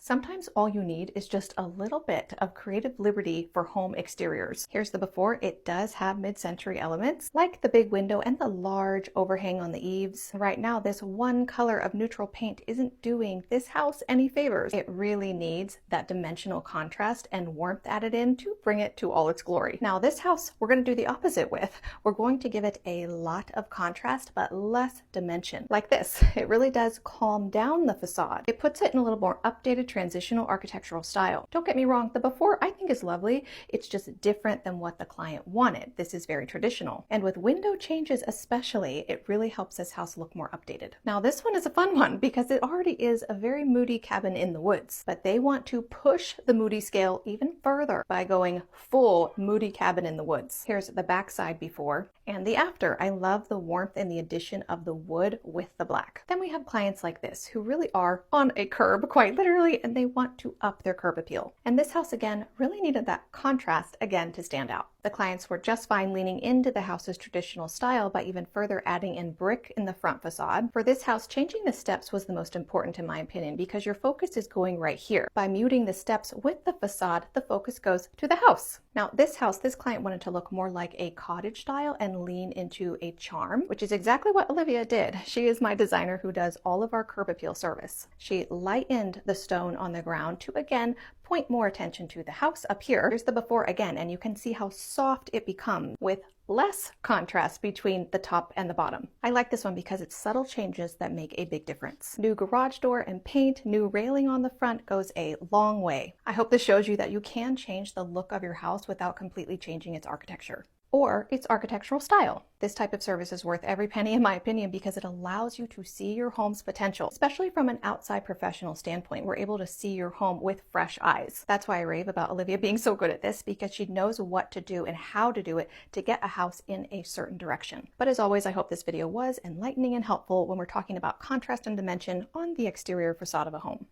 Sometimes all you need is just a little bit of creative liberty for home exteriors. Here's the before. It does have mid-century elements, like the big window and the large overhang on the eaves. Right now, this one color of neutral paint isn't doing this house any favors. It really needs that dimensional contrast and warmth added in to bring it to all its glory. Now, this house, we're going to do the opposite with. We're going to give it a lot of contrast, but less dimension. Like this, it really does calm down the facade. It puts it in a little more updated transitional architectural style. Don't get me wrong, the before I think is lovely. It's just different than what the client wanted. This is very traditional. And with window changes especially, it really helps this house look more updated. Now this one is a fun one because it already is a very moody cabin in the woods, but they want to push the moody scale even further by going full moody cabin in the woods. Here's the backside before and the after. I love the warmth and the addition of the wood with the black. Then we have clients like this who really are on a curb, quite literally, and they want to up their curb appeal. And this house again really needed that contrast again to stand out. The clients were just fine leaning into the house's traditional style by even further adding in brick in the front facade. For this house, changing the steps was the most important in my opinion because your focus is going right here. By muting the steps with the facade, the focus goes to the house. Now this house, this client wanted to look more like a cottage style and lean into a charm, which is exactly what Olivia did. She is my designer who does all of our curb appeal service. She lightened the stone on the ground to again point more attention to the house up here. Here's the before again, and you can see how soft it becomes with less contrast between the top and the bottom. I like this one because it's subtle changes that make a big difference. New garage door and paint, new railing on the front goes a long way. I hope this shows you that you can change the look of your house without completely changing its architecture or its architectural style. This type of service is worth every penny in my opinion because it allows you to see your home's potential, especially from an outside professional standpoint. We're able to see your home with fresh eyes. That's why I rave about Olivia being so good at this, because she knows what to do and how to do it to get a house in a certain direction. But as always, I hope this video was enlightening and helpful when we're talking about contrast and dimension on the exterior facade of a home.